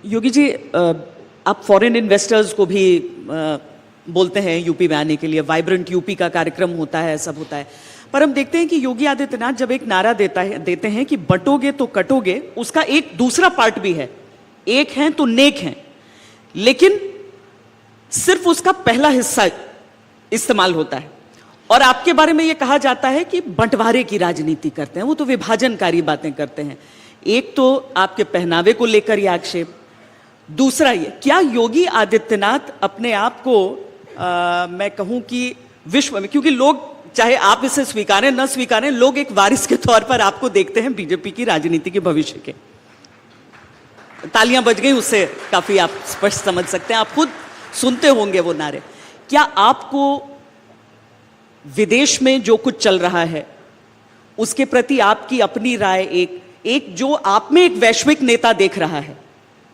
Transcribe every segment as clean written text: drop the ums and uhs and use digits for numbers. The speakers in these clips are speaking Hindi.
योगी जी, आप फॉरेन इन्वेस्टर्स को भी बोलते हैं यूपी में आने के लिए, वाइब्रेंट यूपी का कार्यक्रम होता है, सब होता है, पर हम देखते हैं कि योगी आदित्यनाथ जब एक नारा देते हैं कि बंटोगे तो कटोगे, उसका एक दूसरा पार्ट भी है, एक हैं तो नेक हैं, लेकिन सिर्फ उसका पहला हिस्सा इस्तेमाल होता है। और आपके बारे में यह कहा जाता है कि बंटवारे की राजनीति करते हैं, वो तो विभाजनकारी बातें करते हैं। एक तो आपके पहनावे को लेकर यह आक्षेप, दूसरा ये, क्या योगी आदित्यनाथ अपने आप को मैं कहूं कि विश्व में, क्योंकि लोग चाहे आप इसे स्वीकारें न स्वीकारें, लोग एक वारिस के तौर पर आपको देखते हैं बीजेपी की राजनीति के भविष्य के। तालियां बज गई, उससे काफी आप स्पष्ट समझ सकते हैं, आप खुद सुनते होंगे वो नारे। क्या आपको विदेश में जो कुछ चल रहा है उसके प्रति आपकी अपनी राय, एक जो आप में एक वैश्विक नेता देख रहा है,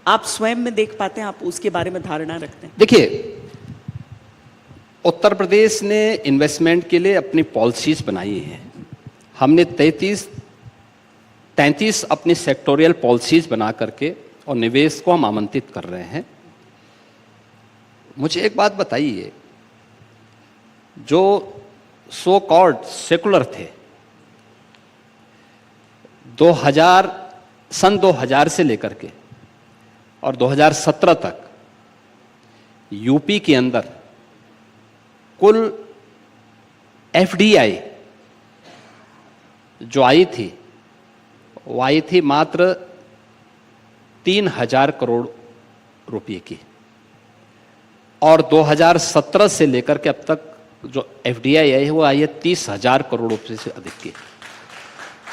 आप स्वयं में देख पाते हैं, आप उसके बारे में धारणा रखते हैं? देखिए, उत्तर प्रदेश ने इन्वेस्टमेंट के लिए अपनी पॉलिसीज बनाई हैं। हमने 33 अपनी सेक्टोरियल पॉलिसीज बना करके और निवेश को हम आमंत्रित कर रहे हैं। मुझे एक बात बताइए, जो सो कॉल्ड सेकुलर थे, सन 2000 से लेकर के और 2017 तक यूपी के अंदर कुल एफडीआई जो आई थी वो आई थी मात्र 3000 करोड़ रुपए की, और 2017 से लेकर के अब तक जो एफडीआई आई है वो आई है 30,000 करोड़ रुपए से अधिक की।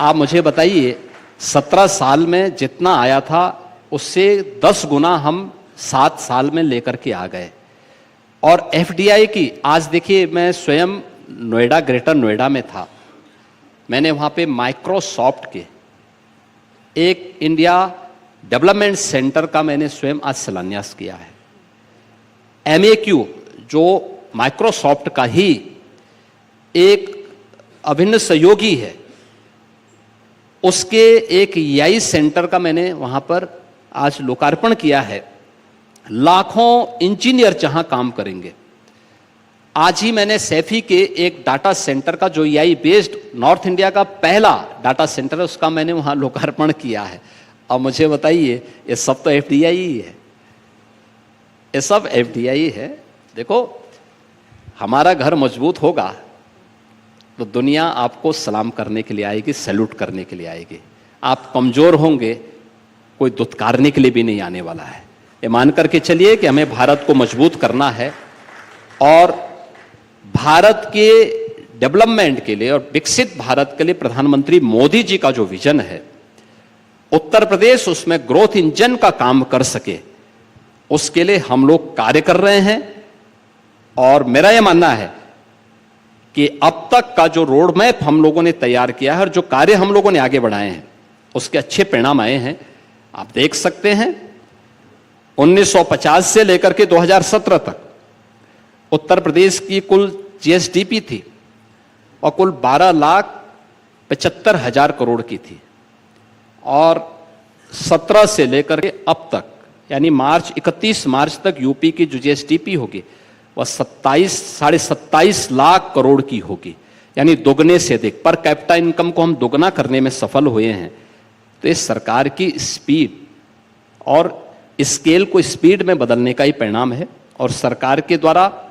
आप मुझे बताइए, 17 साल में जितना आया था उससे 10 गुना हम 7 साल में लेकर के आ गए। और एफडीआई की, आज देखिए, मैं स्वयं नोएडा, ग्रेटर नोएडा में था, मैंने वहाँ पे माइक्रोसॉफ्ट के एक इंडिया डेवलपमेंट सेंटर का मैंने स्वयं आज शिलान्यास किया है। एमएक्यू जो माइक्रोसॉफ्ट का ही एक अभिन्न सहयोगी है, उसके एक एआई सेंटर का मैंने वहाँ पर आज लोकार्पण किया है। लाखों इंजीनियर जहां काम करेंगे। आज ही मैंने सैफी के एक डाटा सेंटर का, जो एआई बेस्ड नॉर्थ इंडिया का पहला डाटा सेंटर है, उसका मैंने वहां लोकार्पण किया है। अब मुझे बताइए, ये सब तो एफडीआई ही है, ये सब एफडीआई है। देखो, हमारा घर मजबूत होगा तो दुनिया आपको सलाम करने के लिए आएगी, सैल्यूट करने के लिए आएगी। आप कमजोर होंगे, कोई दुत्कारने के लिए भी नहीं आने वाला है। ये मान करके चलिए कि हमें भारत को मजबूत करना है, और भारत के डेवलपमेंट के लिए और विकसित भारत के लिए प्रधानमंत्री मोदी जी का जो विजन है, उत्तर प्रदेश उसमें ग्रोथ इंजन का काम कर सके, उसके लिए हम लोग कार्य कर रहे हैं। और मेरा यह मानना है कि अब तक का जो रोड मैप हम लोगों ने तैयार किया है और जो कार्य हम लोगों ने आगे बढ़ाए हैं, उसके अच्छे परिणाम आए हैं। आप देख सकते हैं, 1950 से लेकर के 2017 तक उत्तर प्रदेश की कुल जीएसडीपी थी और कुल 12,75,000 करोड़ की थी, और 17 से लेकर के अब तक, यानी 31 मार्च तक यूपी की जो जीएसडीपी होगी वह 27 लाख करोड़ की होगी, यानी दोगुने से अधिक। पर कैपिटा इनकम को हम दोगुना करने में सफल हुए हैं। तो इस सरकार की स्पीड और स्केल को स्पीड में बदलने का ही परिणाम है, और सरकार के द्वारा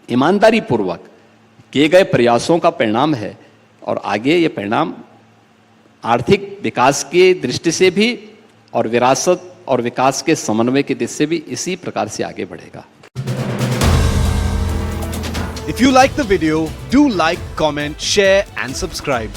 ईमानदारी पूर्वक किए गए प्रयासों का परिणाम है। और आगे ये परिणाम आर्थिक विकास की दृष्टि से भी और विरासत और विकास के समन्वय की दृष्टि से भी इसी प्रकार से आगे बढ़ेगा। If you like the video, do like, comment, share and subscribe.